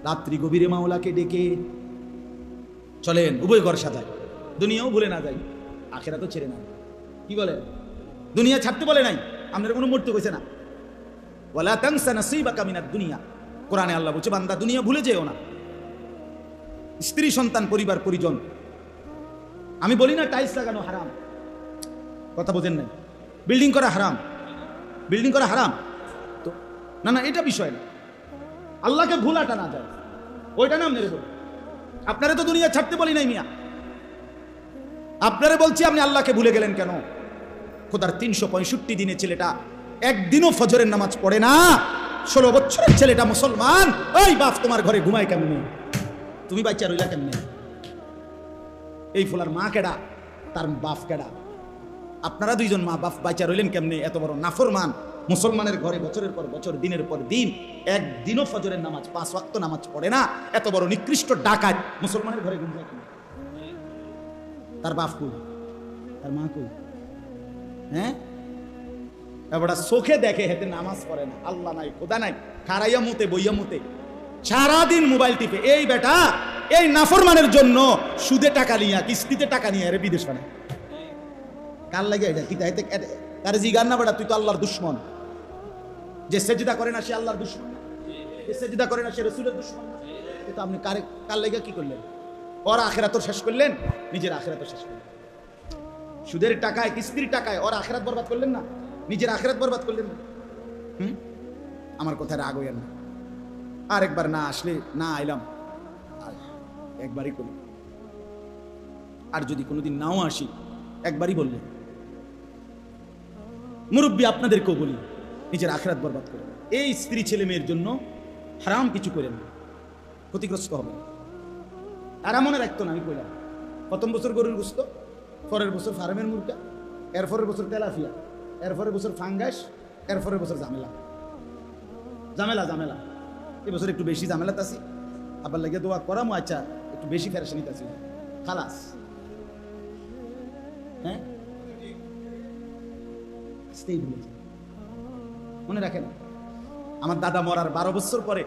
রাত্রি গভীরে মাওলাকে ডেকে চলেন, উভয় ঘর সাজায়, দুনিয়াও ভুলে না যাই, আখেরা তো ছেড়ে না। কি বলে? দুনিয়া ছাড়তে বলে নাই, আমাদের কোনো মূর্তি কইছে না। ওয়ালা তানসা নাসীবাকা মিনাদ দুনিয়া, কোরআনে আল্লাহ বলছে বান্দা দুনিয়া ভুলে যেও না। স্ত্রী সন্তান পরিবার পরিজন। আমি বলি না টাইলস লাগানো হারাম, কথা বোঝেন নাই। বিল্ডিং করা হারাম, বিল্ডিং করা হারাম তো না, না এটা বিষয় না। আল্লাহকে ভুলাটা না যায়, ওইটা নাম মেরে বলি। আপনারা তো দুনিয়া ছাড়তে বলি নাই মিয়া, আপনারা বলছি আপনি আল্লাহকে ভুলে গেলেন কেন? খোদার 365 দিনে ছেলেটা একদিনও ফজরের নামাজ পড়ে না। 16 বছরের ছেলেটা মুসলমান। ওই বাপ তোমার ঘরে ঘুমায় কেমনে? তুমি বাচ্চা রইলা কেমনে? এই ফুলার মা কেডা, তার বাপ কেডা? আপনারা দুইজন মা বাপ বাচ্চা রইলেন কেমনে? এত বড় নাফরমান মুসলমানের ঘরে বছরের পর বছর, দিনের পর দিন একদিনও ফজরের নামাজ 5 ওয়াক্ত নামাজ পড়ে না। এত বড় নিকৃষ্ট ডাকাত মুসলমানের ঘরে ঘুমায় কেমনে? তার বাপ কই, তার মা কই? হ্যাঁ, এবারে চোখে দেখে হেতে নামাজ পড়ে না, আল্লাহ নাই খোদা নাই, খারাইয়া মুতে বইয়া মুতে, সারাদিন মোবাইল টিপে। এই বেটা এই নাফরমানের জন্য সুদে টাকা নিয়া, কিস্তিতে টাকা নিয়ে আরে বিদেশ বানায়। কার লাগে এটা? কি তার জিগার না বেটা, তুই তো আল্লাহর দুশ্মন। যে সেজদা করে না সে আল্লাহর দুশ্মন, যে সেজদা করে না সে রাসূলের দুশ্মন। তো আপনি কার লাগে কি করলেন? ওর আখিরাত শেষ করলেন, নিজের আখিরাত শেষ করলেন। সুদের টাকায়, কিস্তির টাকায় ওর আখিরাত বরবাদ করলেন না, নিজের আখিরাত বরবাদ করলেন না। আমার কথায় রাগ হইয়েন না। আর একবার না আসলে না আইলাম, একবারই করি। আর যদি কোনোদিন নাও আসি, একবারই বললেন। মুরব্বী আপনাদেরকেও বলি, নিজের আখিরাত বরবাদ করেন। এই স্ত্রী ছেলে মেয়ের জন্য হারাম কিছু করেন না, ক্ষতিগ্রস্ত হবে। আর মনে রাখতো না, আমি কইলাম প্রথম বছর গরুর গোস্ত, পরের বছর ফার্মের মুরগা, এরপরের বছর তেলাফিয়া, এরপরের বছর ফাঙ্গাস, এরপরের বছর ঝামেলা ঝামেলা ঝামেলা। এবছর একটু বেশি ঝামেলাতে আছি, আবার লাগে দোয়া করামো। আচ্ছা একটু বেশি ফেরেশানিতে আছি, খালাস। হ্যাঁ, মনে রাখেন, আমার দাদা মরার 12 বছর পরে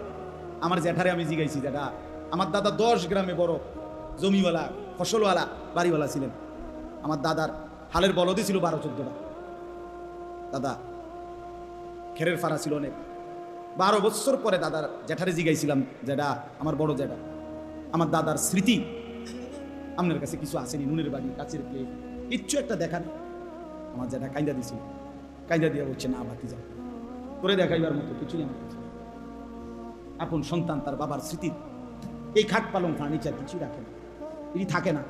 আমার জ্যাঠারে আমি জিগাইছি, জ্যাঠা আমার দাদা 10 গ্রামে বড় জমিওয়ালা, ফসলওয়ালা, বাড়িওয়ালা ছিলেন। আমার দাদার হালের বলদই ছিল 12-14টা। দাদা খেরের ফাড়া ছিল অনেক। 12 বছর পরে দাদার জ্যাঠারে জিগাইছিলাম, জ্যাঠা আমার বড় জ্যাঠা, আমার দাদার স্মৃতি আপনার কাছে কিছু আসেনি? নুনের বাড়ি, কাছের প্লেট, কিচ্ছু একটা দেখান। আমার জ্যাঠা কাইন্দা দিছিল, কাইন্দা দিয়ে বলছে না বাকি যাও, করে দেখাইবার মতো কিছুই আমার কাছে। আপন সন্তান তার বাবার স্মৃতি, এই খাট পালং ফার্নিচার কিছুই রাখে না, এটি থাকে না।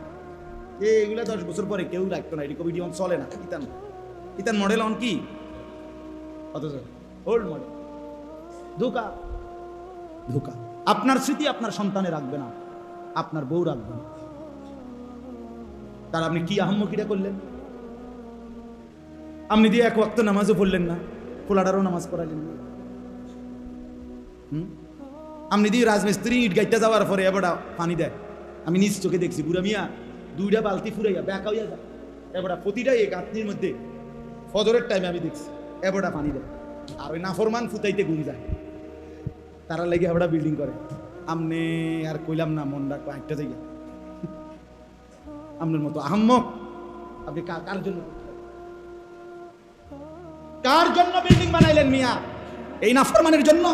এইগুলা 10 বছর পরে কেউ রাখতো না, এটি কবিটি চলে না। ইতান ইতান মডেল অন কি, অথচ ওল্ড মডেল। ধোকা ধোকা। আপনার স্মৃতি আপনার সন্তানে রাখবে না, আপনার বউ রাখবে না। তার আপনি কি আহম্মকিটা করলেন? আপনি দিয়ে 1 ওয়াক্ত নামাজও পড়লেন না, পোলাটারও নামাজ পড়ালেন না। আপনি দিয়ে রাজমিস্ত্রি ইট গাইতে যাওয়ার পরে এবার পানি দেয়। আমি নিজ চোখে দেখছি, বুড়া মিয়া 2টা বালতি ফুরাইয়া ব্যাক হইয়া যায়, এবার প্রতিটা এই গাঁথনির মধ্যে ফজরের টাইমে আমি দেখছি এবার পানি দেয়। আর ওই নাফরমান ফুতাইতে ঘুম যায়, তারা লেগে এবার বিল্ডিং করে। আমনে আর কইলাম না, মন রাখবো একটা জায়গা। আপনার মতো আহম্মক আপনি কার জন্য, কার জন্য বিল্ডিং বানাইলেন মিয়া? এই নাফরমানের জন্য?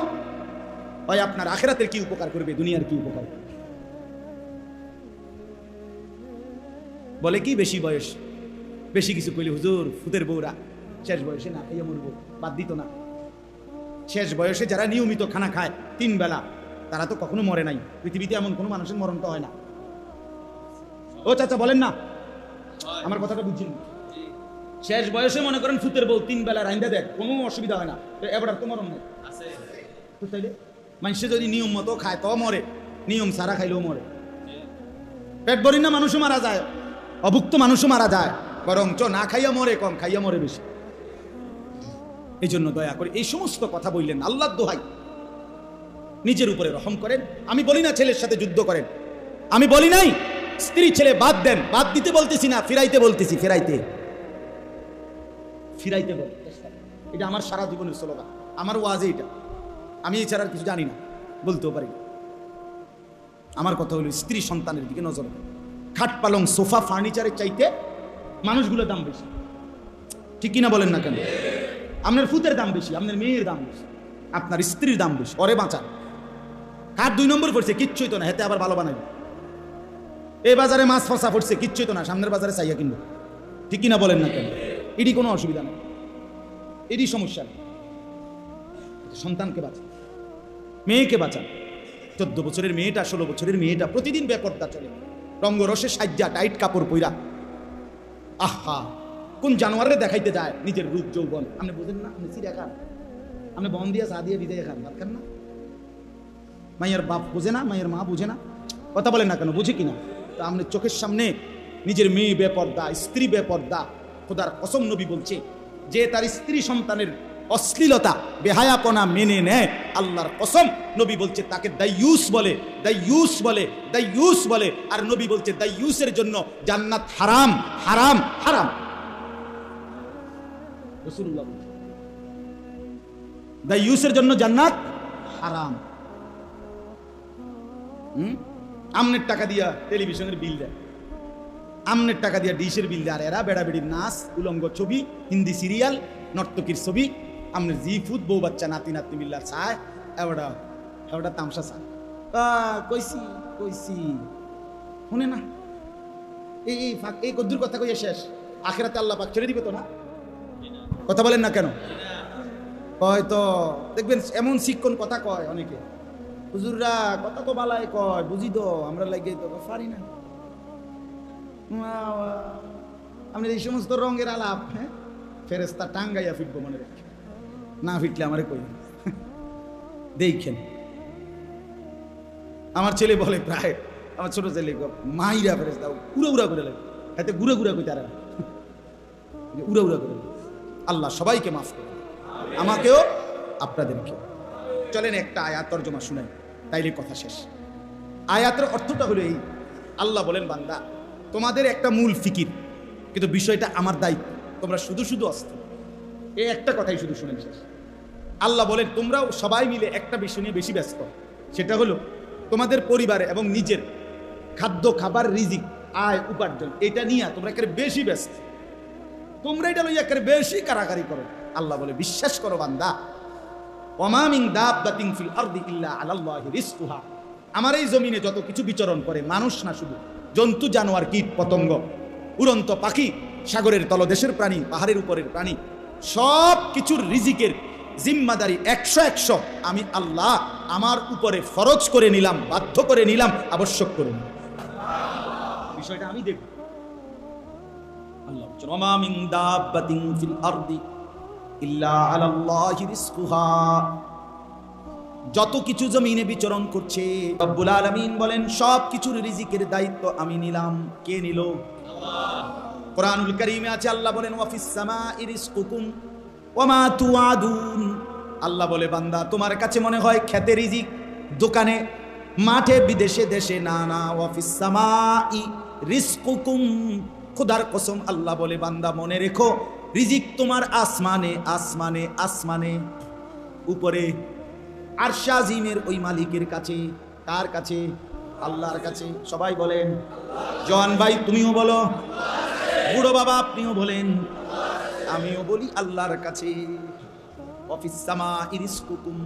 হয় আপনার আখিরাতের কি উপকার করবে, দুনিয়ার কি উপকার করবে? বলে কি বেশি বয়স, বেশি কিছু কইলে হুজুর ফুতের বউরা শেষ বয়সে না খাইয়া মরবো, বাদ দিত না। শেষ বয়সে যারা নিয়মিত খানা খায় 3 বেলা, তারা তো কখনো মরে নাই। পৃথিবীতে এমন কোনো মানুষের মরণ তো হয় না। ও চাচা বলেন না, আমার কথাটা বুঝছেন? শেষ বয়সে মনে করেন ফুতের বউ 3 বেলা রাইন্দা দেয়, কোনো অসুবিধা হয় না। তো এবার তো মরণ নাই তো, তাইলে মানুষে যদি নিয়ম মতো খায় তো মরে, নিয়ম সারা খাইলেও মরে। পেট ভরি না মানুষও মারা যায়, অভুক্ত মানুষও মারা যায়, বরঞ্চ না খাইয়া মরে কম, খাইয়া মরে বেশি। এই জন্য দয়া করে এই সমস্ত কথা বললেন, আল্লাহর দোহাই নিজের উপরে রহম করেন। আমি বলি না ছেলের সাথে যুদ্ধ করেন, আমি বলি নাই স্ত্রী ছেলে বাদ দেন, বাদ দিতে বলতেছি না, ফিরাইতে বলতেছি, ফিরাইতে ফিরাইতে বল। এটা আমার সারা জীবনের স্লোগান, আমার ওয়াজে এটা। আমি এছাড়া আর কিছু জানি না, বলতেও পারি। আমার কথা হলো স্ত্রী সন্তানের দিকে নজর। খাট পালং সোফা ফার্নিচারের চাইতে মানুষগুলোর দাম বেশি, ঠিক কিনা বলেন না কেন? আপনার ফুতের দাম বেশি, আপনার মেয়ের দাম বেশি, আপনার স্ত্রীর দাম বেশি। ওরে বাঁচান। কার 2 নম্বর পড়ছে, কিচ্ছুই তো না, হেতে আবার ভালো বানাবে। এই বাজারে মাছ ফসা পড়ছে, কিচ্ছুই তো না, সামনের বাজারে চাইয়া কিনবো, ঠিক কিনা বলেন না কেন? এটি কোনো অসুবিধা নেই, এটি সমস্যা নেই। সন্তানকে বাঁচান, মেয়েকে বাঁচান। 14 বছরের মেয়েটা, 16 বছরের মেয়েটা প্রতিদিন বেপর্দা চলে, রঙ্গরসে সাজ্জা, টাইট কাপড় পইরা। আহা, কোন জানোয়ারে দেখাইতে যায় নিজের রূপ যৌবন। আপনি বুঝেন না? আপনি চিড়া খান, আপনি বন দিয়ে চা দিয়ে বিদায় খান, ভাত খান না? মায়ের বাপ বুঝে না, মায়ের মা বুঝে না? কথা বলেন না কেন? বুঝে কিনা? তা আপনি চোখের সামনে নিজের মেয়ে বেপর্দা, স্ত্রী বেপর্দা। খোদার কসম নবী বলছে, যে তার স্ত্রী সন্তানের অশ্লীলতা বেহায়াপনা মেনে নেয়, আল্লাহর কসম নবী বলছে তাকে দাইয়ুস বলে, দাইয়ুস বলে, দাইয়ুস বলে। আর নবী বলছে দাইয়ুসের জন্য জান্নাত হারাম, হারাম, হারাম। রাসূলুল্লাহ বলছে দাইয়ুসের জন্য জান্নাত হারাম। আমনের টাকা দিয়া টেলিভিশনের বিল দেয়, আমনের টাকা দিয়া ডিশের বিল দেয়, আর এরা বেড়াবেড়ির নাচ, উলঙ্গ ছবি, হিন্দি সিরিয়াল, নর্তকীর ছবি, আমনের জি ফুদ, বউ বাচ্চা, নাতি নাতনি মিল্লা চায়, এবারটা এবারটা তামসা চায়। কইছি কইছি শুনে না? এই কদ্দুর কথা কইয়া শেষ, আখিরাতে আল্লাহ পাক ছেড়ে দিবে তো না? কথা বলেন না কেন? কয় তো দেখবেন এমন শিক্ষণ কথা কয় অনেকে, হুজুররা কথা তো বালাই কয়, বুঝি তো আমরা লাগে তো পারি না। আপনি এই সমস্ত রঙের আলাপ, হ্যাঁ, ফেরেস্তা টাঙ্গাইয়া ফিটবো মনে রেখে, না ফিটলে আমারে কই দেখেন। আমার ছেলে বলে, প্রায় আমার ছোট ছেলে, মাইরা ফেরেস্তা উড়া উড়া করে লাগে, হাতে ঘুরে ঘুরা কই তারা উড়া উড়া করে। আল্লাহ সবাইকে মাফ করে, আমাকেও আপনাদেরকেও। চলেন একটা আয়াত তর্জমা শুনাই, তাইলে কথা শেষ। আয়াতের অর্থটা হলো এই, আল্লাহ বলেন বান্দা তোমাদের একটা মূল ফিকির, কিন্তু বিষয়টা আমার দায়িত্ব, তোমরা শুধু শুধু অস্থির। এই একটা কথাই শুধু শুনেন শেষ। আল্লাহ বলেন তোমরাও সবাই মিলে একটা বিষয় নিয়ে বেশি ব্যস্ত, সেটা হলো তোমাদের পরিবারে এবং নিজের খাদ্য, খাবার, রিজিক, আয়, উপার্জন, এটা নিয়ে তোমরা একেবারে বেশি ব্যস্ত। তোমরা এটা লইয়া একেবারে বেশি কারাকারি করো। আল্লাহ বলে বিশ্বাস করো বান্দা, ওমা মিন দাব্বাতিন ফিল আরদি ইল্লা আলাল্লাহি রিজকুহা, আমার এই জমিনে যত কিছু বিচরণ করে, মানুষ না শুধু, জন্তু, জানোয়ার, কীট পতঙ্গ, উড়ন্ত পাখি, সাগরের তলদেশের প্রাণী, পাহাড়ের উপরের প্রাণী, সব কিছুর রিজিকের জিম্মাদারি 100 আমি আল্লাহ আমার উপরে ফরজ করে নিলাম, বাধ্য করে নিলাম, আবশ্যক করে নিলাম। বিষয়টা আমি দেখব। আল্লাহ বলেন ওমা মিন দাব্বাতিন ফিল আরদি ইল্লা আলাল্লাহি রিজকুহা, যত কিছু জমিনে বিচরণ করছে রব্বুল আলামিন বলেন সব কিছুর রিজিকের দায়িত্ব আমি নিলাম। কে নিল? আল্লাহ। কোরআনুল কারীমে আছে, আল্লাহ বলেন ওয়া ফিস সামাই রিজকুকুম ওয়া মা তুআদুন। আল্লাহ বলে বান্দা তোমার কাছে মনে হয় খেতে রিজিক, দোকানে, মাঠে, বিদেশে, দেশে, না না, ওয়া ফিস সামাই রিজকুকুম, খোদার কসম আল্লাহ বলে বান্দা মনে রেখো রিজিক তোমার আসমানে, আসমানে, আসমানে, উপরে আরশে আজিমের ওই মালিকের কাছে। কার কাছে? আল্লাহর কাছে। সবাই বলেন, জওয়ান ভাই তুমিও বলো, বুড়ো বাবা আপনিও বলেন, আমিও বলি আল্লাহর কাছে। অফিস সামাই রিজকুকুম,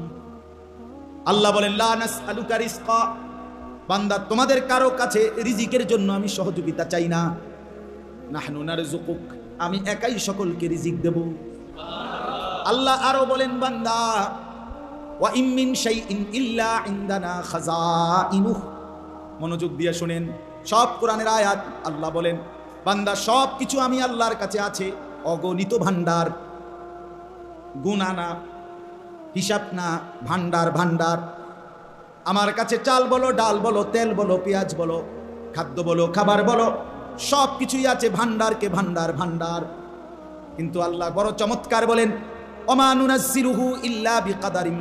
আল্লাহ বলেন লা নাসআলুকা রিজকা, বান্দা তোমাদের কারো কাছে রিজিকের জন্য আমি সহযোগিতা চাই না। নাহনু নারযুকুক, আমি একাই সকলকে রিজিক দেব। আল্লাহ আরো বলেন বান্দা ওয়া ইম মিন শাইইন ইল্লা ইনদানা খাযাইনুহু, মনোযোগ দিয়ে শুনেন, সব কোরআনের আয়াত। আল্লাহ বলেন বান্দা সব কিছু আমি আল্লাহর কাছে আছে, অগণিত ভান্ডার, গুণা না, হিসাব না, ভান্ডার ভান্ডার। আমার কাছে চাল বলো, ডাল বলো, তেল বলো, পেঁয়াজ বলো, খাদ্য বলো, খাবার বলো, সব কিছুই আছে, ভান্ডারকে ভান্ডার ভান্ডার। কিন্তু আল্লাহ বড় চমৎকার বলেন ওমা নুনাজ্জিলুহু ইল্লা বিকাদারিম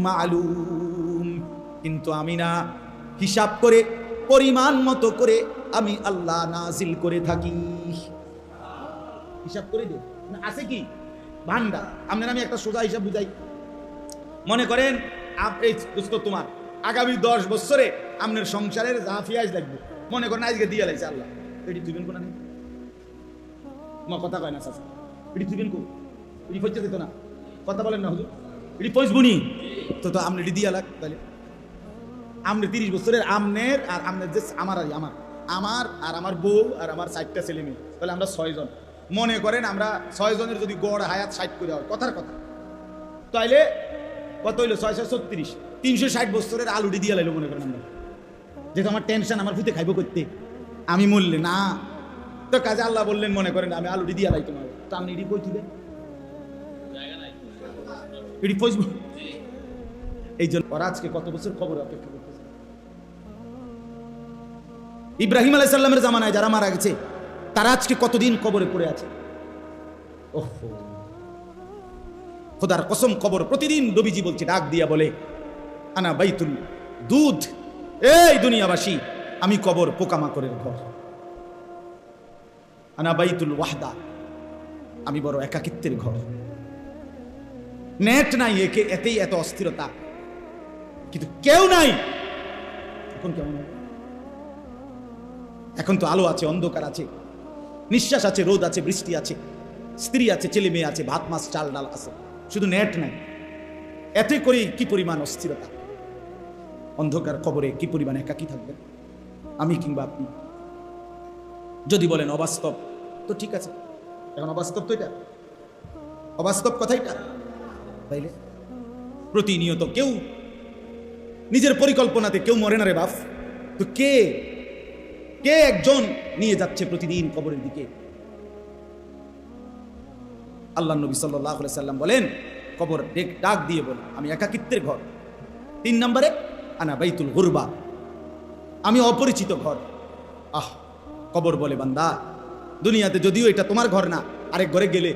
মালুম, কিন্তু আমি না, হিসাব করে, পরিমাণ মতো করে আমি আল্লাহ নাজিল করে থাকি। হিসাব করে দিই না, আছে কি ভান্ডার। আপনার আমি একটা সোজা হিসাব বুঝাই। মনে করেন এই দোস্ত তোমার আগামী 10 বছরে আপনার সংসারের যা ফিয়াজ লাগবে মনে করেন আজকে দিয়ে লাইছে আল্লাহ, এটি তুইবেন কোনা নেই তোমার কথা কয় না চাচা, এটি তুইবেন কো, এটি পৌঁছে দিত না, কথা বলেন না হুজুর, এটি পৌঁছবনি তো তো আপনি এটি দিয়ে লাগ। তাহলে আপনি 30 বছরের আমনের আর আমনের যে আমার আর আমার বউ আর আমার 4টা ছেলে মেয়ে, তাহলে আমরা 6 জন। মনে করেন আমরা 6 জনের যদি গড় হায়াত 60 করে হয়, কথার কথা, তাইলে কত হইলো 636, 360 বছরের আলুটি দিয়ে লাইলো মনে করেন আমরা। যেহেতু আমার টেনশন, আমার ফুতে খাইব করতে, আমি মরলে না তো কাজে আল্লাহ বললেন মনে করেন আমি আলুটি দিয়ে লাই তোমার, তো আপনি এটি কই দিবেন, এটি পৌঁছবো। এই জন্য ওরা আজকে কত বছর খবর অপেক্ষা করতেছে। ইব্রাহিম আলাইহিস সালামের জামানায় যারা মারা গেছে তারা আজকে কতদিন কবরে পড়ে আছে। ওহো, খোদার কসম, কবর প্রতিদিন নবীজি বলছে, ডাক দিয়া বলে আনা বাইতুল দুধ, এই দুনিয়াবাসী আমি কবর পোকামাকড়ের ঘর, আনা বাইতুল ওয়াহদা আমি বড় একাকিত্বের ঘর। নেট নাই, এতেই এত অস্থিরতা, কিন্তু কেউ নাই। এখন কেমন? এখন তো আলো আছে, অন্ধকার আছে, নিঃশ্বাস আছে, রোদ আছে, বৃষ্টি আছে, স্ত্রী আছে, ছেলে মেয়ে আছে, ভাত মাছ চাল ডাল আছে, শুধু নেট নাই। এতে করে কি পরিমাণ অস্থিরতা, অন্ধকার কবরে কি পরিমাণ একাকী থাকবেন আমি কিংবা আপনি। যদি বলেন অবাস্তব, তো ঠিক আছে, এখন অবাস্তব তো এটা, অবাস্তব কথাইটা। তাইলে প্রতিনিয়ত কেউ নিজের পরিকল্পনাতে কেউ মরে না রে বাপ, তো কে একজন নিয়ে যাচ্ছে প্রতিদিন কবরের দিকে। আল্লাহ নবী সাল্লাল্লাহু আলাইহি সাল্লাম বলেন, কবর ডাক দিয়ে বলে আমি একাকিত্বের ঘর। 3 নম্বরে আনা বাইতুল গুরবা, আমি অপরিচিত ঘর। কবর বলে বান্দা, দুনিয়াতে যদিও এটা তোমার ঘর না, আরেক ঘরে গেলে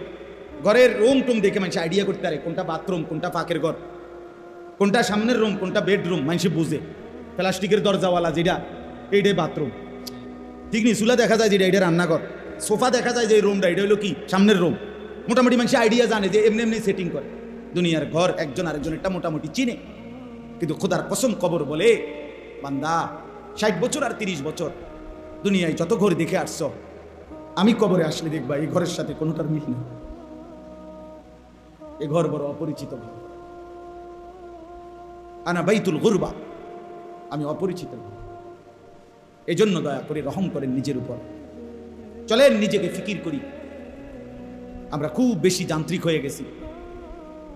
ঘরের রুম টুম দেখে মানুষ আইডিয়া করতে পারে কোনটা বাথরুম, কোনটা ফাঁকের ঘর, কোনটা সামনের রুম, কোনটা বেডরুম, মানুষ বুঝে। প্লাস্টিকের দরজাওয়ালা যেটা, এইটাই বাথরুম, ঠিক নেই। চুলা দেখা যায় যেটা, এটা রান্নাঘর। সোফা দেখা যায় যে রুমটা, এটা হলো কি সামনের রুম। মোটামুটি মানুষ আইডিয়া জানে যে এমনি এমনি সেটিং করে। দুনিয়ার ঘর একজন আরেকজনেরটা মোটামুটি চিনে, কিন্তু খোদার কসম কবর বলে বান্দা 60 বছর আর 30 বছর দুনিয়ায় যত ঘর দেখে আসছ, আমি কবরে আসলে দেখবা এই ঘরের সাথে কোনোটার মিল নেই। এ ঘর বড় অপরিচিত ঘর। আনা বাইতুল গুরবা, আমি অপরিচিত ঘর। এই জন্য দয়া করে রহম করেন নিজের উপর। চলেন নিজেকে ফিকির করি। আমরা খুব বেশি যান্ত্রিক হয়ে গেছি,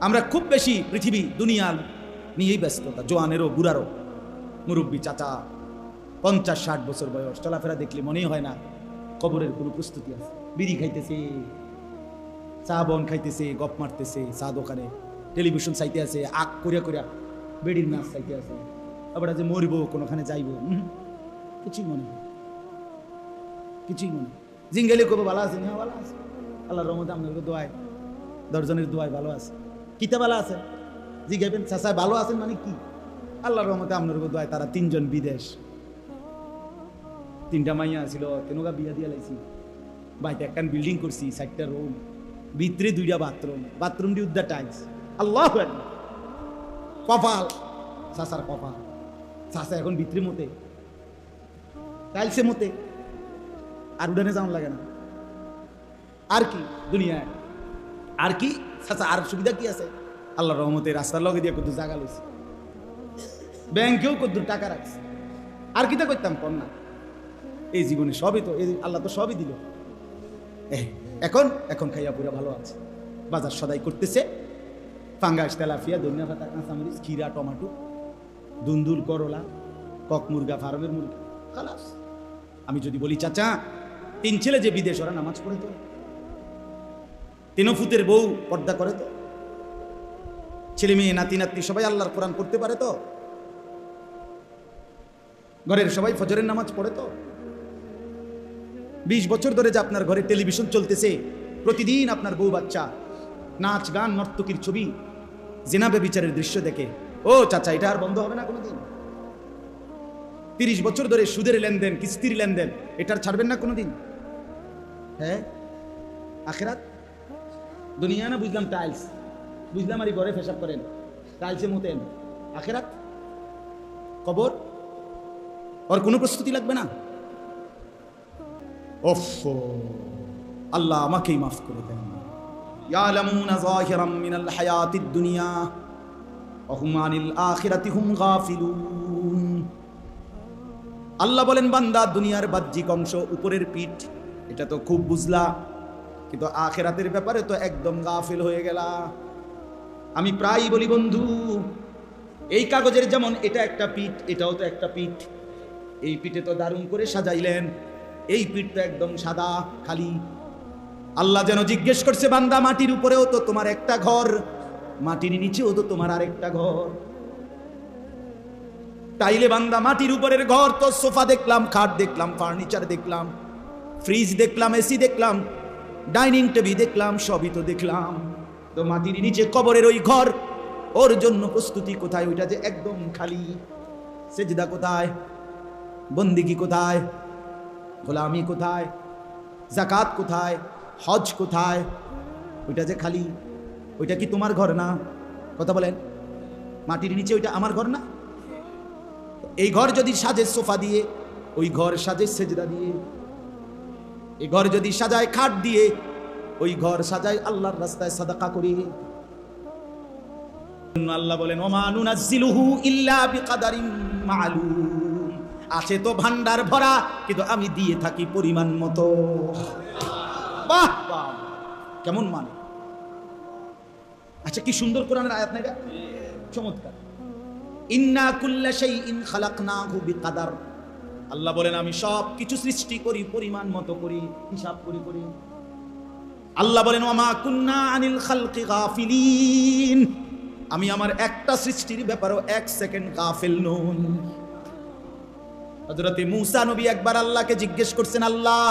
আমরা খুব বেশি পৃথিবী দুনিয়া নিয়েই ব্যস্ততা, জোয়ানেরও বুড়ারও, মুরব্বী চাচা 50-60 বছর বয়স, চলাফেরা দেখলে মনেই হয় না কবরের কোনো প্রস্তুতি আছে। বিড়ি খাইতেছে, চা বন খাইতেছে, গপ মারতেছে, চা দোকানে, টেলিভিশন চাইতে আছে, আগ করিয়া করিয়া বেড়ির নাচ চাইতে আছে, আবার যে মরিব কোনোখানে যাইব, কিছুই মনে হয়, কিছুই মনে। জিঙ্গেলে কবে ভালো আছে, হ্যাঁ ভালো আছে, আল্লাহর রহমতে আপনার দোয়ায়, 10 জনের দোয়ায় ভালো আছে। কিতা ভালো আছে জিজ্ঞাবেন, চাচা ভালো আছেন মানে কি? আল্লাহর রহমতে আপনার দোয়ায় তারা 3 জন বিদেশ, 3টা মাইয়া ছিল, তেনকা বিয়া দিয়া লাইছি, বাড়িতে একখান বিল্ডিং করছি, 4টা রুম, ভিতরে 2টা বাথরুম, বাথরুম দিয়ে উদ্দা টাইলস। আল্লাহ কপাল, চাচার কপাল, চাচা এখন ভিতরে মতে, টাইলসে মতে, আর উঠানে যাওয়ার লাগে না। আর কি দুনিয়ায়, আর কি চাচা, আর সুবিধা কি আছে? আল্লাহর রহমতে রাস্তার লগে দিয়ে কত জায়গা লইছে, ব্যাংকেও কত টাকা রাখছে, আর কিটা করতাম কর না। এই জীবনে সবই তো আল্লাহ তো সবই দিল। এখন খাইয়া পুরা ভালো আছে, বাজার সদাই করতেছে, ফাঙ্গাস, তেলাফিয়া, ধনিয়া পাতা, কাঁচামরিচ, খিরা, টমাটো, দুন্দুল, করলা, কক মুরগা, ফার্মের মুরগা, খালাস। আমি যদি বলি চাচা 3 ছেলে যে বিদেশ, ওরা নামাজ পড়ে তো, 3 ফুতের বউ পর্দা করে তো, ছেলে মেয়ে নাতি নাতনি সবাই আল্লাহর কোরআন পড়তে পারে তো, ঘরের সবাই ফজরের নামাজ পড়ে তো। 20 বছর ধরে যে আপনার ঘরে টেলিভিশন চলতেছে, প্রতিদিন আপনার বউ বাচ্চা নাচ গান নর্তকীর ছবি, জিনা ব্যভিচারের দৃশ্য দেখে, ও চাচা এটা আর বন্ধ হবে না কোনোদিন। 30 বছর ধরে সুদের লেনদেন, কিস্তির লেনদেন, এটার ছাড়বেন না কোনোদিন? হ্যাঁ, আখেরাত দুনিয়া না বুঝলাম টাইলস, বুঝলাম আর ঘরে পেশাব করেন, টাইলসে মতেন, আখেরাত কবর, ওর কোনো প্রস্তুতি লাগবে না? ওফ, আল্লাহ আমাকেই মাফ করে দেন। ইয়ালামুনা যাহিরাম মিনাল হায়াতিদ দুনিয়া ওয়া হুম আনিল আখিরাতি হুম গাফিলুন। আল্লাহ বলেন, বান্দা দুনিয়ার বাহ্যিক অংশ, উপরের পিঠ, এটা তো খুব বুঝলা, কিন্তু আখিরাতের ব্যাপারে তো একদম গাফিল হয়ে গেলা। আমি প্রায় বলি বন্ধু, এই কাগজের যেমন এটা একটা পিঠ, এটাও তো একটা পিঠ। এই পিঠে তো দারুণ করে সাজাইলেন, এই পিঠ তো একদম সাদা খালি। আল্লাহ যেন জিজ্ঞেস করছে, বান্দা মাটির উপরেও তো তোমার একটা ঘর, মাটির নিচেও তো তোমার আরেকটা ঘর। তাইলে বান্দা মাটির উপরের ঘর তো সোফা দেখলাম, খাট দেখলাম, ফার্নিচার দেখলাম, ফ্রিজ দেখলাম, এসি দেখলাম, ডাইনিং টেবিল দেখলাম, সবই তো দেখলাম। তো মাটির নিচে কবরের ওই ঘর, ওর জন্য প্রস্তুতি কোথায়? ওইটা যে একদম খালি। সেজদা কোথায়? বন্দিগি কোথায়? গোলামি কোথায়? যাকাত কোথায়? হজ কোথায়? ওইটা যে খালি। ওইটা কি তোমার ঘর না? কথা বলেন, মাটির নিচে ওইটা আমার ঘর না? এই ঘর যদি সাজে সোফা দিয়ে, ওই ঘর সাজে সেজদা দিয়ে। এই ঘর যদি সাজায় খাট দিয়ে, ওই ঘর সাজায় আল্লাহর রাস্তায় সাদাকা করি। আল্লাহ বলেন, ওমা নুনাজ্জিলুহু ইল্লা বিকাদারিন মা'লুম। আছে তো ভান্ডার ভরা, কিন্তু আমি দিয়ে থাকি পরিমাণ মতো। বাহ বাহ, কেমন মানে! আচ্ছা, কি সুন্দর কোরআনের আয়াত না এটা? চমৎকার। ইন্না কুল্লা শাইইন খালাকনাহু বিকাদার। আল্লাহ বলেন, আমি সব কিছু সৃষ্টি করি পরিমাণ মতো করি, হিসাব করি করি। আল্লাহ বলেন, ওয়ামা কুন্না আনিল খালকি গাফিলিন। আমি আমার একটা সৃষ্টির ব্যাপারেও এক সেকেন্ড গাফিল নই। হযরতে মূসা নবী একবার আল্লাহকে জিজ্ঞেস করছেন, আল্লাহ,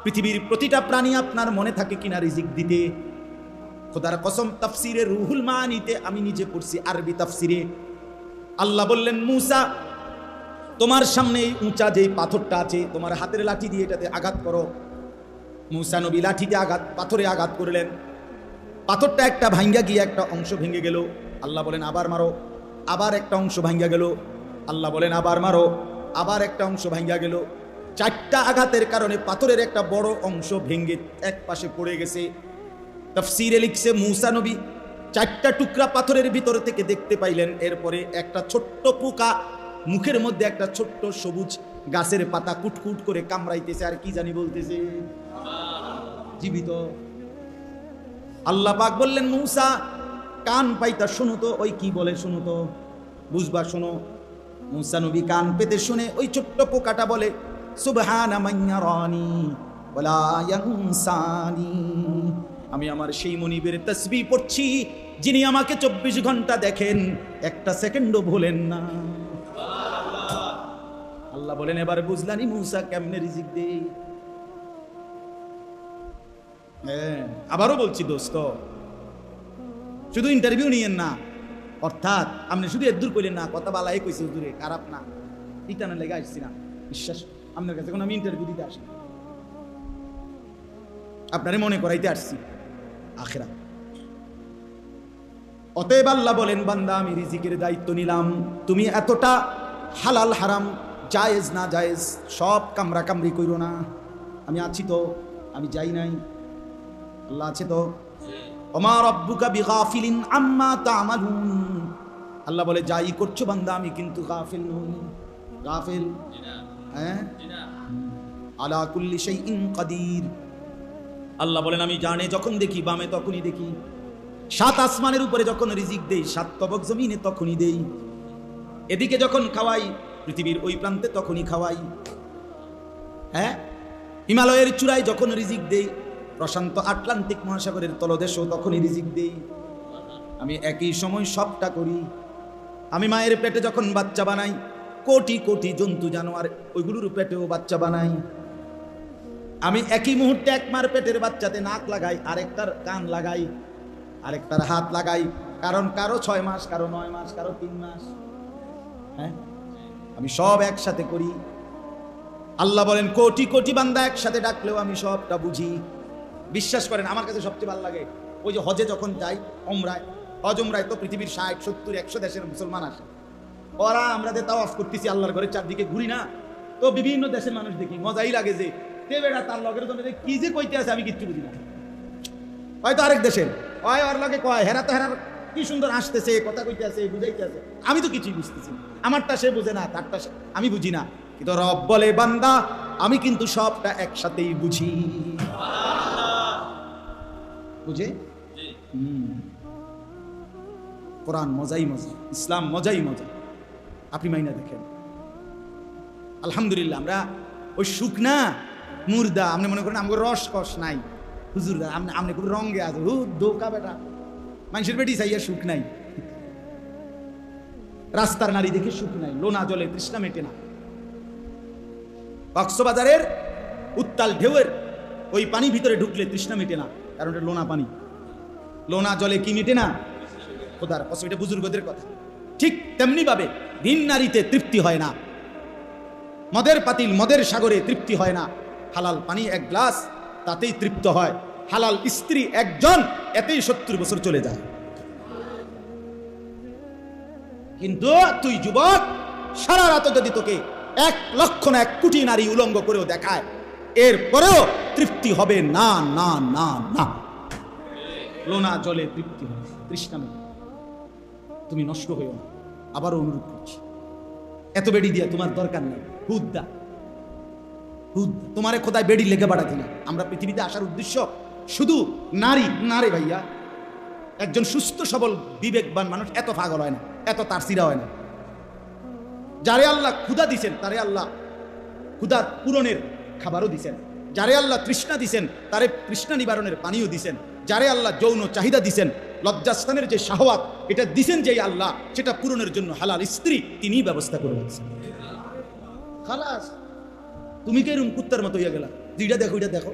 পৃথিবীর প্রতিটা প্রাণী আপনার মনে থাকে কিনা রিজিক দিতে? খোদার কসম, তাফসিরে রুহুল মানিতে আমি নিজে পড়ছি, আরবি তাফসিরে। আল্লাহ বললেন, মূসা, তোমার সামনে উঁচা যে পাথরটা আছে, তোমার হাতের লাঠি দিয়ে এটাতে আঘাত করো। মূসা নবী লাঠিতে আঘাত, পাথরে আঘাত করলেন। পাথরটা একটা ভাঙ্গা গিয়ে একটা অংশ ভেঙে গেল। আল্লাহ বলেন, আবার মারো। আবার একটা অংশ ভাঙ্গা গেল। আল্লাহ বলেন, আবার মারো। আবার একটা অংশ ভাঙ্গা গেল। চারটা আঘাতের কারণে পাথরের একটা বড় অংশ ভেঙে এক পাশে পড়ে গেছে। তাফসীরে লিখছে, মূসা নবী চারটা টুকরা পাথরের ভিতর থেকে দেখতে পাইলেন। এরপরে একটা ছোট্ট পোকা মুখের মধ্যে একটা ছোট্ট সবুজ গাছের পাতা কুটকুট করে কামড়াইতেছে, আর কি জানি বলতেছে, জীবিত। আল্লাহ পাক বললেন, মূসা, কান পাইতা শোনো তো, ওই কি বলে শোনো তো, বুঝবা শোনো। মূসা নবী কান পেতে শুনে ওই ছোট্ট পোকাটা বলে, সুবহানা মান ইয়ারানি ওয়ালা ইয়ানসানি। আমি আমার সেই মনিবের তাসবিহ পড়ছি, যিনি আমাকে 24 ঘন্টা দেখেন, একটা সেকেন্ডও ভুলেন না। আল্লাহ বলেন, এবার বুঝলানি মূসা কেমনে রিজিক দেই। হ্যাঁ, আবারও বলছি দোস্ত, শুধু ইন্টারভিউ নিয়েন না, অর্থাৎ আপনি শুধু এদুর কইলেন না, কথা বালাই কইছে হুজুরে, খারাপ না, ইটানা লেগে আসছি না, বিশ্বাস আপনার কাছে কোনো আমি ইন্টারভিউ দিতে আসি, আপনারে মনে করাইতে আসছি আখিরাত। অতএব আল্লাহ বলেন, বান্দা, আমি রিজিকের দায়িত্ব নিলাম, তুমি এতটা হালাল হারাম জায়েজ না জায়েজ সব কামরা কামড়ি কইরো না। আমি আছি তো, আমি যাই নাই, আল্লাহ আছে তো। ওমা রাব্বুকা বিগাফিলিন আম্মা তা'মালুন। আল্লাহ বলে, যাই করছো বান্দা, আমি কিন্তু গাফিল নই। গাফিল? হ্যাঁ, আলা কুল্লি শাইইন কাদির। আল্লাহ বলেন, আমি জানে যখন দেখি, বামে তখনই দেখি, 7 আসমানের উপরে যখন রিজিক দেই, 7 তবক জমিনে তখনই দেই, এদিকে যখন খাওয়াই, পৃথিবীর ওই প্রান্তে তখনই খাওয়াই। হ্যাঁ, হিমালয়ের চূড়ায় যখন রিজিক দেই, প্রশান্ত আটলান্টিক মহাসাগরের তলদেশেও তখনই রিজিক দেই। আমি একই সময় সবটা করি। আমি মায়ের পেটে যখন বাচ্চা বানাই, কোটি কোটি জন্তু জানোয়ার ওইগুলোর পেটেও বাচ্চা বানাই। আমি একই মুহূর্তে এক মার পেটের বাচ্চাতে নাক লাগাই, আরেকটার কান লাগাই, আরেকটার হাত লাগাই, কারণ কারো 6 মাস, কারো 9 মাস, কারো 3 মাস। হ্যাঁ, আমি সব একসাথে করি। আল্লাহ বলেন, কোটি কোটি বান্দা একসাথে ডাকলেও আমি সবটা বুঝি। বিশ্বাস করেন, আমার কাছে সবচেয়ে ভালো লাগে ওই যে হজে যখন যাই, ওমরায়, হজ ওমরায় তো পৃথিবীর 60, 70, 100 দেশের মুসলমান আসে। ওরা আমরা যে তাওয়াফ করতেছি আল্লাহর ঘরের চারদিকে ঘুরি না, তো বিভিন্ন দেশের মানুষ দেখি, মজাই লাগে যে তে বেটা তার লগের জন্য কি যে কইতে আছে আমি কিচ্ছু বুঝি না। হয়তো আরেক দেশের হয় ওর লগে কয় হেরা তো হেরার কি সুন্দর আসতেছে, কথা কইতে আছে, বুঝাইতে আছে, আমি তো কিছুই বুঝতেছি না। আমারটা সে বুঝে না, তারটা আমি বুঝি না, কিন্তু রব বলে বান্দা আমি কিন্তু সবটা একসাথেই বুঝি। বুঝে? কোরআন মজাই মজা, ইসলাম মজাই মজা, আপনি মাইনা দেখেন। আলহামদুলিল্লাহ আমরা ওই সুখ না মুর্দা, আপনি মনে করেন আমাকে রস কষ নাই হুজুর, আপনি খুব রঙে আছে দোকা বেটা, মানুষের বেটি চাইয়া সুখ নাই, রাস্তার নারী দেখে সুখ নাই, লোনা জলে তৃষ্ণা মেটে না, কক্সবাজারের উত্তাল ঢেউয়ের ওই পানি ভিতরে ঢুকলে তৃষ্ণা মেটে না, কারণ এটা লোনা পানি, লোনা জলে কি মেটে না, খোদার কসম, এটা বুজুর্গদের কথা। ঠিক তেমনি ভাবে ভিন নারীতে তৃপ্তি হয় না, মদের পাতিল মদের সাগরে তৃপ্তি হয় না, হালাল পানি এক গ্লাস তাতেই তৃপ্ত হয়, হালাল স্ত্রী একজন এতেই 70 বছর চলে যায়। কিন্তু তুই যুবক সারা রাত যদি তোকে 1 লক্ষ না 1 কোটি নারী উলঙ্গ করেও দেখায়, এরপরেও তৃপ্তি হবে না, না না না, লোনা জলে তৃপ্তি হবে, তৃষ্ণা মেটে। তুমি নষ্ট হইও না, আবারও অনুরোধ করছি, এত বেড়ি দিয়া তোমার দরকার নেই, হুদ্দা হুদ তোমারে খোদায় বেড়ি লেগে বাড়াতে না। আমরা পৃথিবীতে আসার উদ্দেশ্য শুধু নারী না রে ভাইয়া, একজন সুস্থ সবল বিবেকবান মানুষ এত পাগল হয় না, এত তারসিরা হয় না। যারে আল্লাহ ক্ষুধা দিছেন তারে আল্লাহ ক্ষুধার পূরণের খাবারও দিছেন, যারে আল্লাহ তৃষ্ণা দিছেন তারে তৃষ্ণা নিবারণের পানিও দিছেন, যারে আল্লাহ যৌন চাহিদা দিছেন, লজ্জাস্থানের যে শাহওয়াত এটা দিছেন যে আল্লাহ, সেটা পূরণের জন্য হালাল স্ত্রী তিনিই ব্যবস্থা করে দিচ্ছেন। খালাস, তুমি কে এরকম কুত্তার মতো হইয়া গেলা, যেটা দেখো এটা দেখো।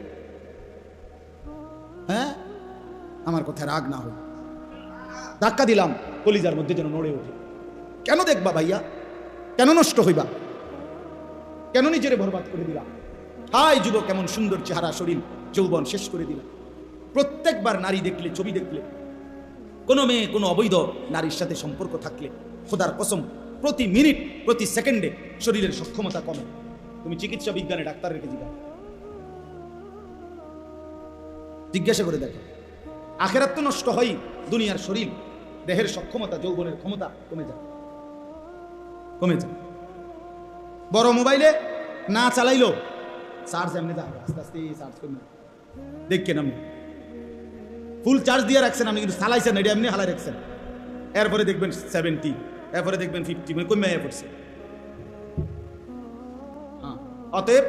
হ্যাঁ, আমার কথায় রাগ না হয়, ধাক্কা দিলাম কলিজার মধ্যে যেন নড়ে ওঠে। কেন দেখবা ভাইয়া, কেন নষ্ট হইবা, কেন নিজেরে বরবাদ করে দিলা? হাই যুবক, কেমন সুন্দর চেহারা, শরীর, যৌবন শেষ করে দিলা। প্রত্যেকবার নারী দেখলে, ছবি দেখলে, কোনো মেয়ে কোনো অবৈধ নারীর সাথে সম্পর্ক থাকলে খোদার কসম প্রতি মিনিট প্রতি সেকেন্ডে শরীরের সক্ষমতা কমে। তুমি চিকিৎসা বিজ্ঞানে ডাক্তারের কাছে জিজ্ঞাসা করে দেখো, আখেরাত তো নষ্ট হয়, দুনিয়ার শরীর দেহের সক্ষমতা যৌবনের ক্ষমতা কমে যায়, কমে যায়। বড় মোবাইলে না চালাইলো চার্জ এমনি যাবে, আস্তে আস্তে চার্জ করবে, দেখেন আপনি ফুল চার্জ দিয়ে রাখছেন, আপনি কিন্তু চালাইছেন এটা এমনি হালাই রাখছেন, এরপরে দেখবেন 70, এরপরে দেখবেন 50, মানে কমে পড়ছে। অতএব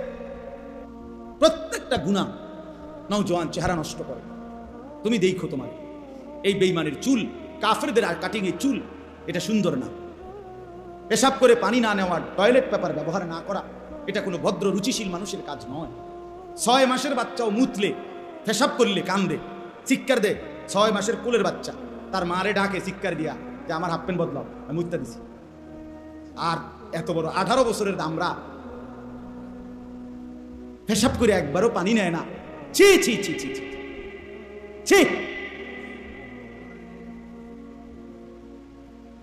প্রত্যেকটা গুনাহ নওজোয়ান চেহারা নষ্ট করে। তুমি দেখো তোমার এই বেঈমানের চুল, কাফেরদের আর কাটিং এর চুল, এটা সুন্দর না। পেশাব করে পানি না নেওয়া, টয়লেট পেপার ব্যবহার না করা, এটা কোনো ভদ্র রুচিশীল মানুষের কাজ নয়। 6 মাসের বাচ্চাও মুতলে পেশাব করলে কান্দে, চিৎকার দে। 6 মাসের কোলের বাচ্চা তার মারে ডাকে চিৎকার দিয়া যে আমার হাফ প্যান্ট বদলাও, আমি মুততে দিছি। আর এত বড় 18 বছরের আমরা পেশাব করে একবারও পানি নেয় না। ছি ছি ছি ছি ছি ছি,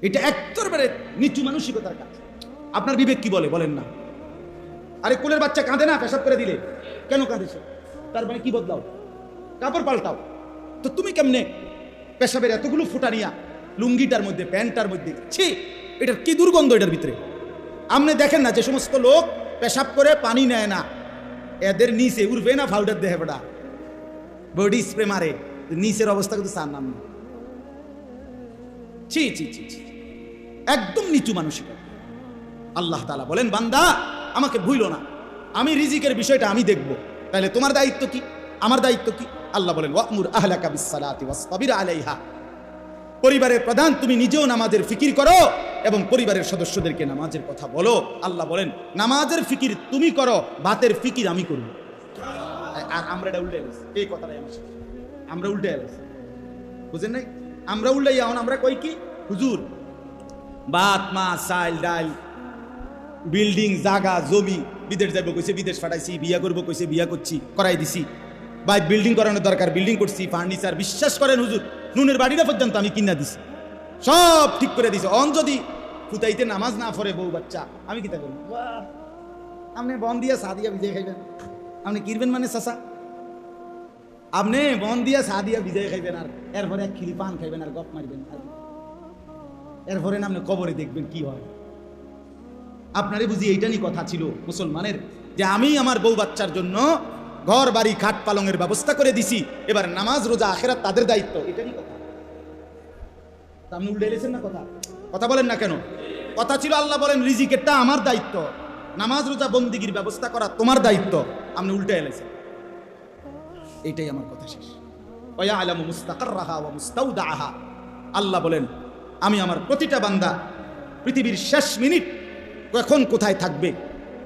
এটা একেবারে নিচু মানসিকতার কাজ। আপনার বিবেক কি বলে বলেন না? আরে কোলের বাচ্চা কাঁদে না পেশাব করে দিলে, কেন কাঁদেছে? তার মানে কি বদলাও, কাপড় পাল্টাও। তো তুমি কেমনে পেশাবের এতগুলো ফুটা নিয়া লুঙ্গিটার মধ্যে, প্যান্টটার মধ্যে, ছি, এটার কি দুর্গন্ধ এটার ভিতরে। আপনি দেখেন না যে সমস্ত লোক পেশাব করে পানি নেয় না, এদের নিচে উঠবে না পাউডার দেহে বেটা, বডি স্প্রে মারে, নিচের অবস্থা কিন্তু চার নাম। ছি ছি ছি ছি, একদম নিচু মানসিকতা। আল্লাহ তাআলা বলেন, বান্দা আমাকে ভুইলো না, আমি রিজিকের বিষয়টা আমি দেখব। তাহলে তোমার দায়িত্ব কি, আমার দায়িত্ব কি? আল্লাহ বলেন, ওয়া'মুর আহলাকা বিস-সালাতি ওয়াসতাবির আলাইহা। পরিবারের প্রধান তুমি নিজেও নামাজের ফিকির করো এবং পরিবারের সদস্যদেরকে নামাজের কথা বলো। আল্লাহ বলেন, নামাজের ফিকির তুমি করো, ভাতের ফিকির আমি করব। আর আমরা এটা উল্টে গেছি, এই কথাটাই আমরা উল্টে গেছি, বুঝেন নাই? আমরা উল্টে এখন আমরা কই কি, হুজুর ভাত মাছ চাল ডাল বিল্ডিং জাগা জমি, বিদেশ যাইব কইছে বিদেশ পাঠাইছি, বিয়া করবো কইছে বিয়া করছি, করাই দিছি, ভাই বিল্ডিং করানোর দরকার বিল্ডিং করছি, ফার্নিচার, বিশ্বাস করেন হুজুর নুনের বাড়িটা পর্যন্ত আমি কিনা দিছি, সব ঠিক করে দিছি। অন যদি ফুতাইতে নামাজ না পড়ে বউ বাচ্চা, আমি কিতা করি? বাহ, আপনি বন দিয়া চা দিয়া ভিজাই খাইবেন, আপনি কিনবেন মানে চাচা, আপনি বন দিয়া চা দিয়া ভিজাই খাইবেন, আর এরপরে এক খিলি পান খাইবেন আর গপ মারবেন, এরপরে আপনি কবরে দেখবেন কি হয়। আপনারে বুঝি এইটারই কথা ছিল মুসলমানের, যে আমি আমার বউ বাচ্চার জন্য ঘর বাড়ি খাট পালঙের ব্যবস্থা করে দিছি, এবার নামাজ রোজা আখিরাত তাদের দায়িত্ব, এটারই কথা। আপনি উল্টে এলেছেন না কথা, কথা বলেন না কেন? কথা ছিল আল্লাহ বলেন রিজিকেরটা আমার দায়িত্ব, নামাজ রোজা বন্দিগির ব্যবস্থা করা তোমার দায়িত্ব, আপনি উল্টে এলেছেন। এইটাই আমার কথা শেষ। ওয়া আলামু মুস্তাকাররাহা ওয়া মুস্তাউদাহা, আল্লাহ বলেন আমি আমার প্রতিটা বান্দা পৃথিবীর শেষ মিনিট কখন কোথায় থাকবে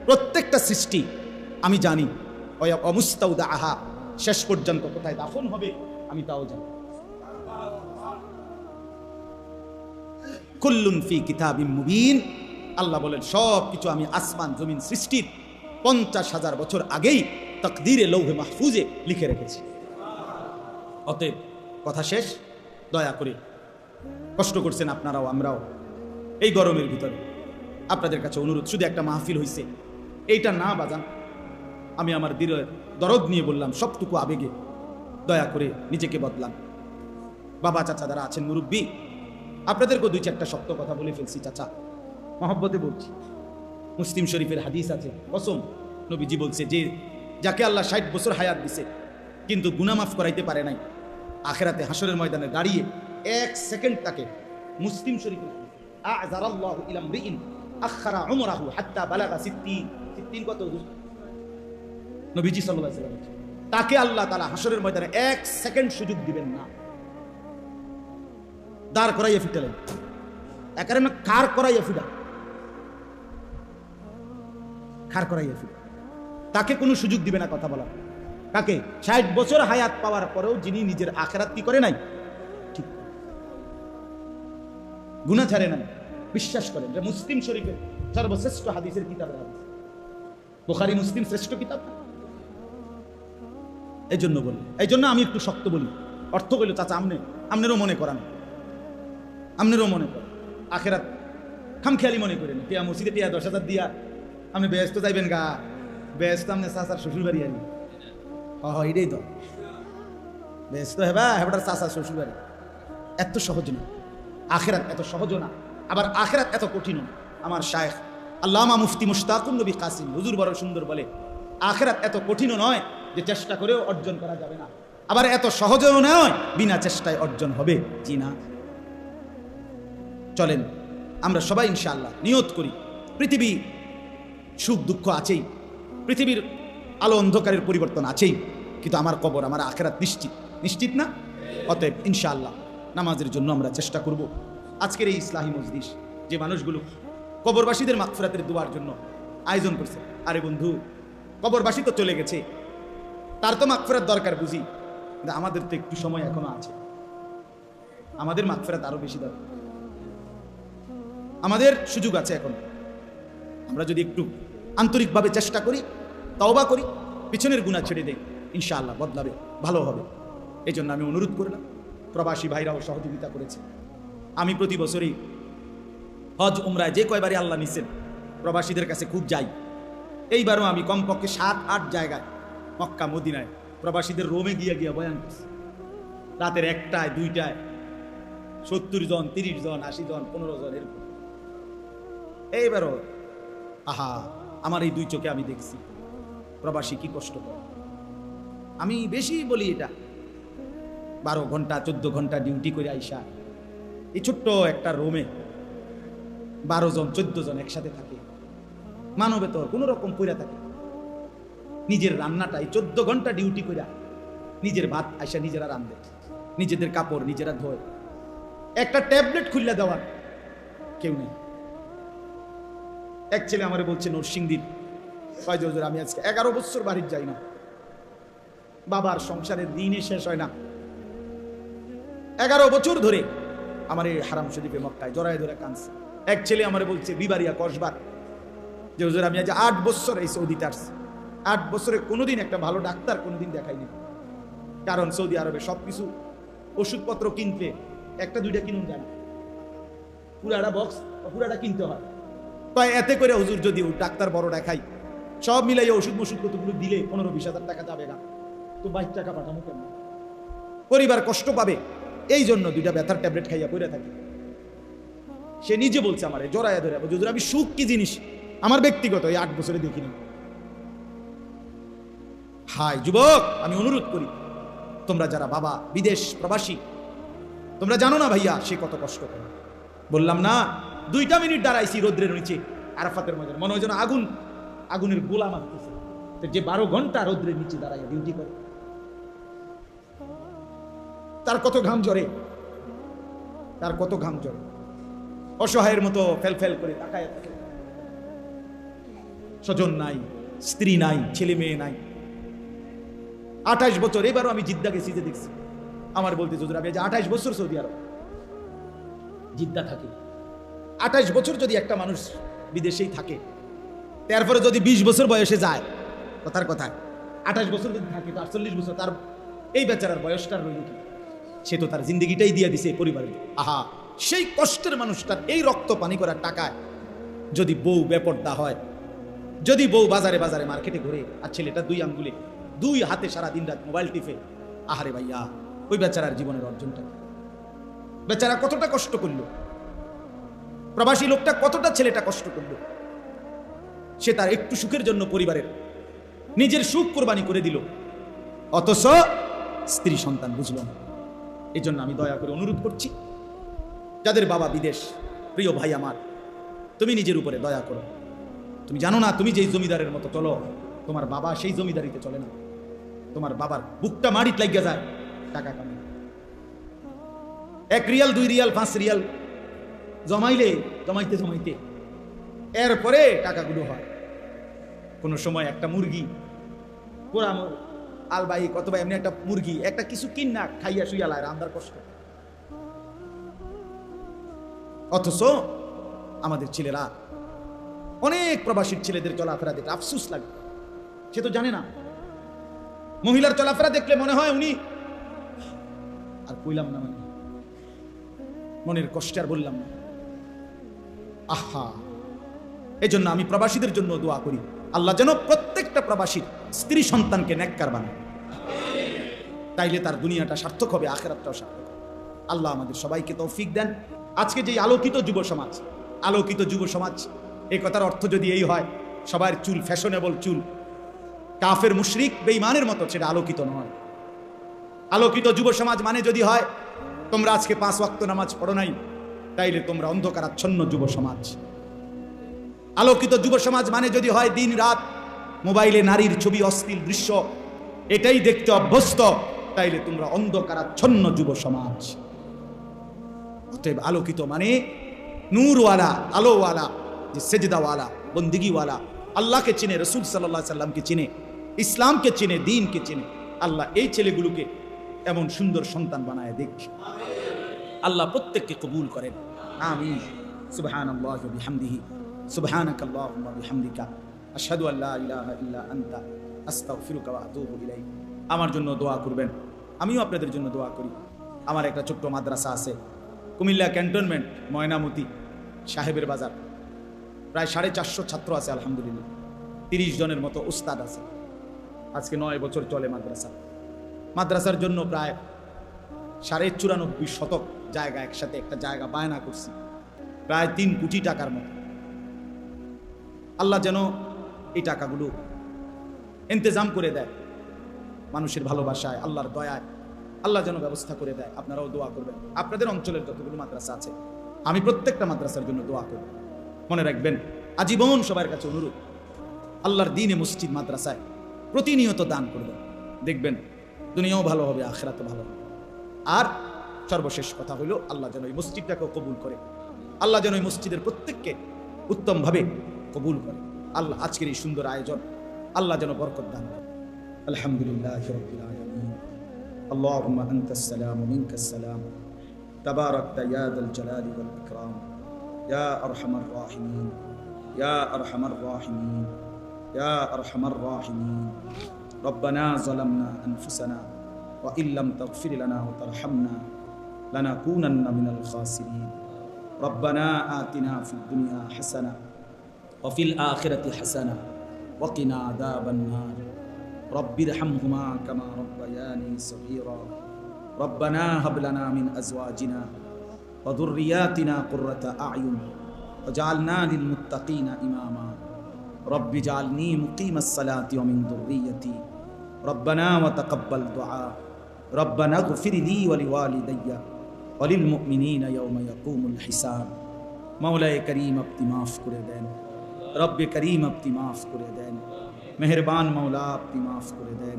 প্রত্যেকটা সৃষ্টি আমি জানি। ওয়া মুস্তাউদাহা, শেষ পর্যন্ত কোথায় দাফন হবে আমি তাও জানি। কুল্লুন ফি কিতাবিম মুবিন, আল্লাহ বলেন সব কিছু আমি আসমান জমিন সৃষ্টির 50,000 বছর আগেই তাকদীরে লৌহে মাহফুজে লিখে রেখেছি। অতএব কথা শেষ। দয়া করে কষ্ট করছেন আপনারাও আমরাও এই গরমের ভিতরে, আপনাদের কাছে অনুরোধ, শুধু একটা মাহফিল হয়েছে এইটা না বাজান। আমি আমার দরদ নিয়ে বললাম, সবটুকু আবেগে, দয়া করে নিজেকে বদলান। বাবা চাচা যারা আছেন মুরব্বী, আপনাদেরকেও 2-4টা শক্ত কথা বলে ফেলছি চাচা, মহব্বতে বলছি। মুসলিম শরীফের হাদিস আছে, কসম, নবীজি বলছে যে যাকে আল্লাহ 60 বছর হায়াত দিছে কিন্তু গুনাহ মাফ করাইতে পারে নাই, আখিরাতে হাসরের ময়দানে দাঁড়িয়ে 1 সেকেন্ড তাকে, মুসলিম শরীফের আ'যারাল্লাহু ইলা মরিইন আখারা উমরাহু হাত্তা বালাগা 60 কত নবীজি সাল্লাল্লাহু আলাইহি ওয়াসাল্লাম, তাকে আল্লাহ তাআলা হাসরের ময়দানে 1 সেকেন্ড সুযোগ দিবেন না, দাঁড় করাইয়া ফিটালেন, একারে না কার করাইয়া ফিটা, খার করাইয়া ফিটা, তাকে কোনো সুযোগ দিবে না কথা বলা। কাকে? 60 বছর হায়াত পাওয়ার পরেও যিনি নিজের আখিরাত কি করে নাই, ঠিক গুনাহ ছাড়ে নাই। বিশ্বাস করেন যে মুসলিম শরীফের সর্বশ্রেষ্ঠ হাদিসের কিতাবের হাদিস, বুখারী মুসলিম শ্রেষ্ঠ কিতাব। এই জন্য বলি, এই জন্য আমি একটু শক্ত বলি, অর্থ কইল চাচা আমনেরও মনে করান, আমনেরও মনে করেন আখিরাত খামখেয়ালি মনে করেন, টিয়া মসজিদে টিয়া 10,000 দিয়া আপনি ব্যস্ত যাইবেন গা, ব্যস্ত আপনি চাচার শ্বশুর বাড়ি আনি, এটাই তো ব্যস্ত হেবা হেবাটার চাচার শ্বশুর বাড়ি। এত সহজ না আখিরাত, এত সহজ না, আবার আখিরাত এত কঠিন না। আমার শায়েখ আল্লামা মুফতি মুশতাকুন নবী কাসিম হুজুর বড় সুন্দর বলে, আখিরাত এত কঠিনও নয় যে চেষ্টা করেও অর্জন করা যাবে না, আবার এত সহজও নয় বিনা চেষ্টায় অর্জন হবে। জি না, চলেন আমরা সবাই ইনশাআল্লাহ নিয়ত করি, পৃথিবী সুখ দুঃখ আছেই, পৃথিবীর আলো অন্ধকারের পরিবর্তন আছেই, কিন্তু আমার কবর, আমার আখিরাত নিশ্চিত, নিশ্চিত না? অতএব ইনশাআল্লাহ নামাজের জন্য আমরা চেষ্টা করব। আজকের এই ইসলাহী মজলিস যে মানুষগুলো কবরবাসীদের মাগফিরাতের দোয়ার জন্য আয়োজন করছে, আরে বন্ধু, কবরবাসী তো চলে গেছে, তার তো মাগফিরাত দরকার বুঝি, কিন্তু আমাদের তো একটু সময় এখনো আছে, আমাদের মাগফিরাত আরো বেশি দরকার, আমাদের সুযোগ আছে এখন। আমরা যদি একটু আন্তরিকভাবে চেষ্টা করি, তওবা করি, পিছনের গুনাহ ছেড়ে দেই, ইনশাআল্লাহ বদলাবে, ভালো হবে। এই জন্য আমি অনুরোধ করলাম, প্রবাসী ভাইরাও সহযোগিতা করেছে। আমি প্রতি বছরই হজ উমরায় যে কয়বারই আল্লাহ নিছেন প্রবাসীদের কাছে খুব যাই। এইবারও আমি কমপক্ষে 7-8 জায়গায় মক্কা মদিনায় প্রবাসীদের রোমে গিয়ে বয়ান করছি, রাতের 1টায় 2টায় 70 জন 30 জন 80 জন 15 জন এরকম। এইবারও আহা, আমার এই 2 চোখে আমি দেখছি প্রবাসী কি কষ্ট করে। আমি বেশি বলি এটা, 12 ঘন্টা 14 ঘন্টা ডিউটি করে আইসা এই ছোট্ট একটা রুমে 12 জন 14 জন একসাথে থাকে, মানবেতর কোনো রকম পইরা থাকে, নিজের রান্নাটাই 14 ঘন্টা ডিউটি কইরা নিজের ভাত আইসা নিজেরা রান্ধে, নিজেদের কাপড় নিজেরা ধোয়, একটা ট্যাবলেট খুললে দেওয়ার কেউ নেই। এক ছেলে আমারে বলছে নরসিংদীর, কয় হুজুর আমি আজকে 11 বছর বাড়ি যাই না, বাবার সংসারের দিনে শেষ হয় না, 11 বছর ধরে আমার এই হারাম শরীফে মক্কায় জড়ায় ধরে কাঁদছে। এক ছেলে আমারে বলছে বিবারিয়া কসবার, যে হুজুর আমি আজ 8 বছর এই সৌদিতে আসছি, 8 বছরে কোনোদিন একটা ভালো ডাক্তার কোনোদিন দেখাইনি, কারণ সৌদি আরবে সবকিছু ওষুধপত্র কিনতে 1-2টা কিনুন যায় না, পুরাটা বক্স পুরাটা কিনতে হয়। তাই এতে করে হুজুর যদি ডাক্তার বড় দেখাই, সব মিলাই ওষুধ মশুদ কতগুলো দিলে 15-20 হাজার টাকা যাবে না, তো 22 টাকা পাঠানো কেন? পরিবার কষ্ট পাবে, এই জন্য 2টা ব্যথার ট্যাবলেট খাইয়া পড়ে থাকি। সে নিজে বলছে আমারে জড়াইয়া ধরে, হুজুর আমি সুখ কি জিনিস আমার ব্যক্তিগত এই 8 বছরে দেখিনি। হাই যুবক, আমি অনুরোধ করি, তোমরা যারা বাবা বিদেশ প্রবাসী, তোমরা জানো না ভাইয়া সে কত কষ্ট করে। বললাম না 2টা মিনিট দাঁড়াইছি রোদ্রের নিচে আরাফাতের ময়দানে, মনে হয় যেন আগুনের গোলা মারতেছে। যে 12 ঘন্টা রোদ্রের নিচে দাঁড়াইয়া ডিউটি করে, তার কত ঘাম ঝরে, তার কত ঘাম ঝরে। অসহায়ের মতো ফেল করে তাকায় থাকে। স্বজন নাই, স্ত্রী নাই, ছেলে মেয়ে নাই। 28 বছর, এবারও আমি জিদ্দা গেছি, যে দেখছি আমার বলতে হুজুর আমি 28 বছর সৌদি আরব জিদ্দা থাকে। 28 বছর যদি একটা মানুষ বিদেশেই থাকে, তারপরে যদি 20 বছর বয়সে যায়, কথার কথা 28 বছর যদি থাকে তো 48 বছর, তার এই বেচারার বয়সটার রইল কি? সে তো তার জিন্দগিটাই দিয়ে দিছে পরিবারে। আহা, সেই কষ্টের মানুষটার এই রক্ত পানি করার টাকায় যদি বউ বেপর্দা হয়, যদি বউ বাজারে বাজারে মার্কেটে ঘুরে, আর ছেলেটা 2 আঙ্গুলে 2 হাতে সারা দিন রাত মোবাইল টিপে, আহারে ভাইয়া ওই বেচারার জীবনের অর্জনটা, বেচারা কতটা কষ্ট করলো, প্রবাসী লোকটা কতটা ছেলেটা কষ্ট করলো। সে তার একটু সুখের জন্য পরিবারের নিজের সুখ কোরবানি করে দিল, অথচ স্ত্রী সন্তান বুঝল না। এই জন্য আমি দয়া করে অনুরোধ করছি, যাদের বাবা বিদেশ, প্রিয় ভাই আমার, তুমি নিজের উপরে দয়া করো। তুমি জানো না তুমি যেই জমিদারের মতো চলো, তোমার বাবা সেই জমিদারিতে চলে না। তোমার বাবার বুকটা মাটিত লাগিয়া যায় টাকা কামাই। 1 রিয়াল 2 রিয়াল 5 রিয়াল জমাইতে এরপরে টাকাগুলো হয়। কোন সময় একটা মুরগি পুরা আলবাই অথবা এমনি একটা মুরগি একটা কিছু কিনা খাইয়া শুইয়া লায় রান্দার কষ্ট। অথচ আমাদের ছেলেরা, অনেক প্রবাসীর ছেলেদের চলাফেরা দেখে আফসোস লাগে। সে তো জানে না, মহিলার চলাফেরা দেখলে মনে হয় উনি আর কইলাম না, মানে মনের কষ্ট আর বললাম না। আহা, এই জন্য আমি প্রবাসীদের জন্য দোয়া করি, আল্লাহ যেন প্রত্যেকটা প্রবাসীর স্ত্রী সন্তানকে নেককার বানায়। তাইলে তার দুনিয়াটা সার্থক হবে, আখিরাতটাও সার্থক হবে। আল্লাহ আমাদের সবাইকে তৌফিক দেন। আজকে যে আলোকিত যুব সমাজ, এই কথার অর্থ যদি এই হয় সবার চুল ফ্যাশনেবল চুল, কাফের মুশরিক বেঈমানের মতো, সেটা আলোকিত নয়। আলোকিত যুব সমাজ মানে যদি হয় তোমরা আজকে 5 ওয়াক্ত নামাজ পড়ো নাই, তাইলে তোমরা অন্ধকারাচ্ছন্ন যুব সমাজ। আলোকিত যুব সমাজ মানে যদি হয় দিন রাত মোবাইলে নারীর ছবি, অশ্লীল দৃশ্য এটাই দেখতে অভ্যস্ত, তাইলে তোমরা অন্ধকারাচ্ছন্ন যুব সমাজ। অতএব আলোকিত মানে নূরওয়ালা, আলোওয়ালা, যে সেজদাওয়ালা, বন্দিগিওয়ালা, আল্লাহকে চিনে, রসুল সাল্লাল্লাহু আলাইহি সাল্লামকে চিনে, ইসলামকে চিনে, দ্বীনকে চিনে। আল্লাহ এই ছেলেগুলোকে এমন সুন্দর সন্তান বানায় দেখ। আল্লাহ প্রত্যেককে কবুল করেন, আমিন। সুবহানাল্লাহি ওয়া বিহামদিহি, সুবহানাকাল্লাহুম্মা ওয়া বিহামদিকা, আশহাদু আল্লা ইলাহা ইল্লা আনতা, আস্তাগফিরুকা ওয়া আতুবু ইলাইক। আমার জন্য দোয়া করবেন, আমিও আপনাদের জন্য দোয়া করি। আমার একটা ছোট্ট মাদ্রাসা আছে কুমিল্লা ক্যান্টনমেন্ট, ময়নামতি সাহেবের বাজার। প্রায় 450 ছাত্র আছে আলহামদুলিল্লাহ, 30 জনের মতো উস্তাদ আছে। আজকে 9 বছর চলে মাদ্রাসার জন্য প্রায় 94.5 শতক জায়গা, একসাথে একটা জায়গা বায়না করছি, প্রায় 3 কোটি টাকার মতো। আল্লাহ যেন এই টাকাগুলো ইন্তজাম করে দেয়, মানুষের ভালোবাসায়, আল্লাহর দয়ায় আল্লাহ যেন ব্যবস্থা করে দেয়। আপনারাও দোয়া করবেন। আপনাদের অঞ্চলের যতগুলো মাদ্রাসা আছে, আমি প্রত্যেকটা মাদ্রাসার জন্য দোয়া করব। মনে রাখবেন, আজীবন সবার কাছে অনুরোধ, আল্লাহর দ্বীনে মসজিদ মাদ্রাসায় প্রতিনিয়ত দান করবেন, দেখবেন দুনিয়াও ভালো হবে, আখিরাতও ভালো হবে। আর সর্বশেষ কথা হলো, আল্লাহ যেন এই মসজিদটাকেও কবুল করে, আল্লাহ যেন এই মসজিদের প্রত্যেককে উত্তমভাবে কবুল করে। আল্লাহ আজকের এই সুন্দর আয়োজন আল্লাহ যেন বরকত দান করে। আলহামদুলিল্লাহি রাব্বিল আলামিন। আল্লাহুম্মা আনতাস সালামু মিনকাস সালাম, তাবারাকতা ইয়া যাল জালালি ওয়াল ইকরাম, ইয়া আরহামার রাহিমিন, ইয়া আরহামার রাহিমিন, ইয়া আরহামার রাহিমিন। রব্বানা যালামনা আনফুসানা ওয়া ইল্লাম তাগফির লানা ওয়া তারহামনা লানাকুনান্না মিনাল খাসিরিন। রব্বানা আতিনা ফিদ দুনিয়া হাসানা ওয়া ফিল আখিরাতি হাসানা ওয়া কিনা আযাবান নার রব্বিরহামহুমা কামা রাব্বায়ানি সগীরা রব্বানা হাব লানা মিন আজওয়াজিনা ওয়া যুররিয়াতিনা কুররাতা আ'য়ুন ওয়াজআলনা লিল মুত্তাকিনা ইমামা রব্বি জাআলনি মুকিমাস সালাতি ওয়া মিন যুররিয়্যতি রব্বানা ওয়া তাকাব্বাল দুআ রব্বানা ইগফির লি ওয়া লিওয়ালিদাইয়া ওয়া লিল মুমিনিনা ইয়াওমা ইয়াকুমুল হিসাব। মাওলায়ে করিম আপনি মাফ করে দেন, রব্বে করিম আপনি মাফ করে দেন, মেহেরবান মাওলা আপনি মাফ করে দেন।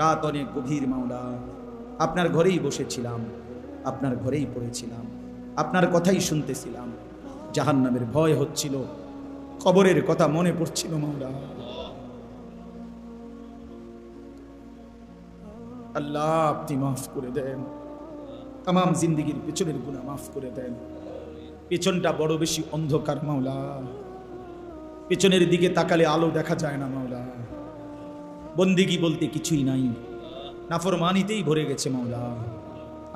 রাত অনেক গভীর মাওলা, আপনার ঘরেই বসেছিলাম, আপনার ঘরেই পড়েছিলাম, আপনার কথাই শুনতেছিলাম। জাহান্নামের ভয় হচ্ছিল, কবরের কথা মনে পড়ছিল মাওলা। আল্লাহ আপনি মাফ করে দেন, তামাম জিন্দেগির পেছনের গুনাহ মাফ করে দেন। পেছনটা বড় বেশি অন্ধকার মাওলা, পেছনের দিকে তাকালে আলো দেখা যায় না মাওলা। বন্দেগী বলতে কিছুই নাই, নাফরমানিতেই ভরে গেছে মাওলা।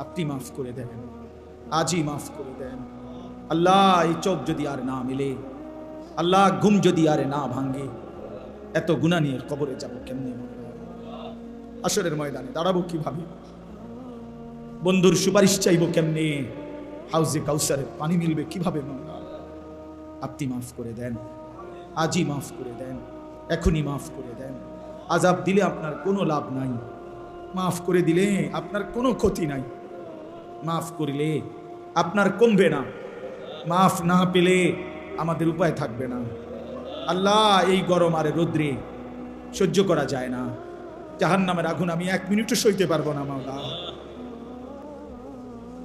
আপনি মাফ করে দেন, আজই মাফ করে দেন। আল্লাহ এই চোখ যদি আর না মেলে, আল্লাহ ঘুম যদি আর না ভাঙ্গে, এত গুনাহ নিয়ে কবরে যাব কেমনে মাওলা? আসরের ময়দানে দাঁড়াবো কিভাবে? বন্ধুর সুপারিশ চাইবো কেমনে? হাউজে কাউসারের পানি মিলবে কিভাবে মাওলা? আপনি মাফ করে দেন, আজই মাফ করে দেন, এখনই মাফ করে দেন। আযাব দিলে আপনার কোনো লাভ নাই, মাফ করে দিলে আপনার কোনো ক্ষতি নাই। মাফ করলে আপনার কমবে না, মাফ না পেলে আমাদের উপায় থাকবে না। আল্লাহ এই গরম আর রোদ্রে সহ্য করা যায় না। জাহান্নামের আগুন আমি 1 মিনিটও সইতে পারবো না মাওলা,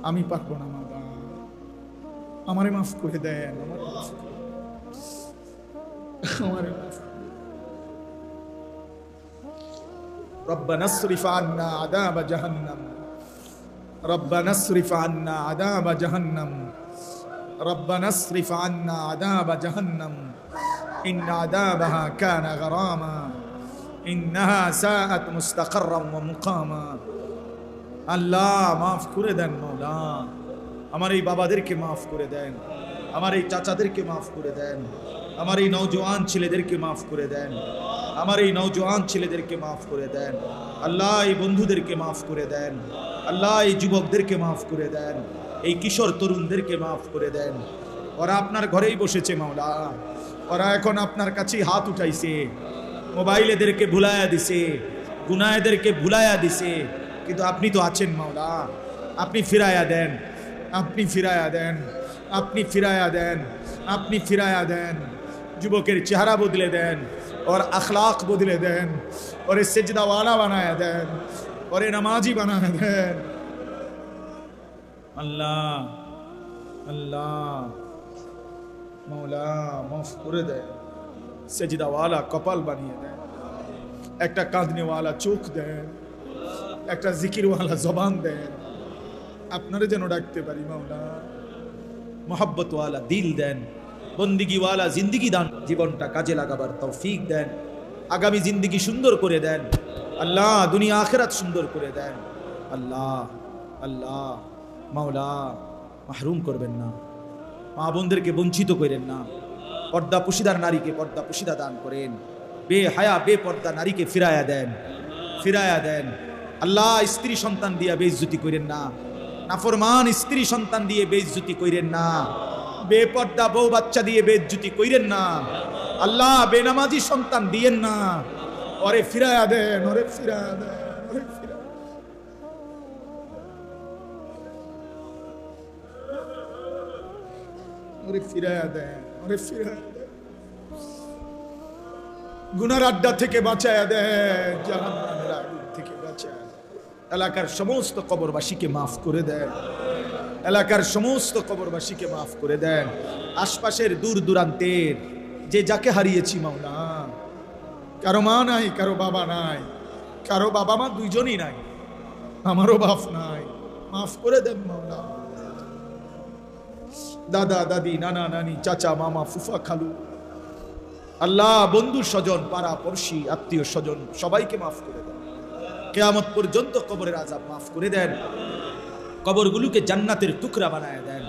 আমি পারবো না মাওলা। আমারে মাফ করে দেন, আমারে মাফ করে দেন, আমারে মাফ করে দেন। রব্বানা আসরিফ আন্না আযাব জাহান্নাম, রব্বানা আসরিফ আন্না আযাব জাহান্নাম, রব্বানা আসরিফ আন্না আযাব জাহান্নাম ইন্না আযাবাহা কানা গরামা ইন্নাহা সাআত মুস্তাকাররাম ওয়া মুকামা। আল্লাহ মাফ করে দেন মাওলা, আমার এই বাবাদেরকে মাফ করে দেন, আমার এই চাচাদেরকে মাফ করে দেন, আমার এই নওজোয়ান ছেলেদেরকে মাফ করে দেন, আমার এই নওজোয়ান ছেলেদেরকে মাফ করে দেন। আল্লাহ এই বন্ধুদেরকে মাফ করে দেন, আল্লাহ এই যুবকদেরকে মাফ করে দেন, এই কিশোর তরুণদেরকে মাফ করে দেন। ওরা আপনার ঘরেই বসেছে মাওলা, ওরা এখন আপনার কাছেই হাত উঠাইছে, মোবাইল এদেরকে ভুলাইয়া দিছে, গুনাহ এদেরকে ভুলাইয়া দিছে, কিন্তু আপনি তো আছেন মাওলা। আপনি ফিরাইয়া দেন, আপনি ফিরাইয়া দেন, আপনি ফিরাইয়া দেন, আপনি ফিরাইয়া দেন। যুবকের চেহারা বদলে দেন, ওর আখলাক বদলে দেন, ওরে সেজদাওয়ালা বানায়া দেন, ওরে নামাজি বানায়া দেন। আল্লাহ আল্লাহ মাওলা মাফ করে দেন, সেজদাওয়ালা কপাল বানিয়ে দেন, একটা কাঁদনেওয়ালা চোখ দেন, একটা জিকিরওয়ালা জবান দেন, আপনারে যেন ডাকতে পারি মাওলা। মোহাব্বতওয়ালা দিল দেন, বন্দিগিওয়ালা জিন্দিগি দান, জীবনটা কাজে লাগাবার তৌফিক দেন, আগামী জিন্দিগি সুন্দর করে দেন আল্লাহ, দুনিয়া আখিরাত সুন্দর করে দেন আল্লাহ। আল্লাহ মাওলা মাহরুম করবেন না, মা বোনদেরকে বঞ্চিত করেন না, পর্দা পুশিদার নারীকে পর্দা পুশিদা দান করেন, বেহায়া বেপর্দা নারীকে ফিরায়া দেন, ফিরায়া দেন আল্লাহ। স্ত্রী সন্তান দিয়ে বেইজ্জতি করেন না, নাফরমান স্ত্রী সন্তান দিয়ে বেইজ্জতি করেন না, বেপর্দা বউ বাচ্চা দিয়ে বেইজ্জতি করেন না আল্লাহ, বেনামাজি সন্তান দিয়েন না। ওরে ফিরায়া দেন, ওরে ফিরায়া দেন, ওরে ফিরায়া দেন। ওরে ফিরায়া দেন, ওরে ফিরায়া দেন। গুনার আড্ডা থেকে বাঁচায়া দেন, জাহান্নামের আগুন থেকে বাঁচায়া দেন। এলাকার সমস্ত কবরবাসীকে মাফ করে দেন, এলাকার সমস্ত কবরবাসীকে মাফ করে দেন। আশপাশের দূর দূরান্তের যে যাকে হারিয়েছি মাওলা, কারো মা নাই, কারো বাবা নাই, কারো বাবা মা দুইজনই নাই, আমারও বাপ নাই, মাফ করে দেন মাওলা। দাদা দাদি, নানা নানি, চাচা মামা, ফুফা খালু, আল্লাহ বন্ধু স্বজন, পাড়া পড়শি, আত্মীয় স্বজন সবাইকে মাফ করে দেন। কিয়ামত পর্যন্ত কবরের আযাব মাফ করে দেন, কবরগুলোকে জান্নাতের টুকরা বানায় দেন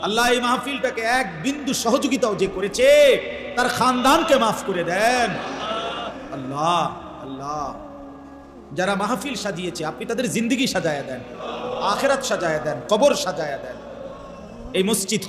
আল্লাহ এই মাহফিলটাকে এক বিন্দু সহযোগিতাও যে করেছে তার খানদানকে মাফ করে দেন আল্লাহ। আল্লাহ যারা মাহফিল সাজিয়েছে আপনি তাদের জিন্দেগি সাজায়া দেন, আখিরাত সাজায়া দেন, কবর সাজায়া দেন। এই মসজিদ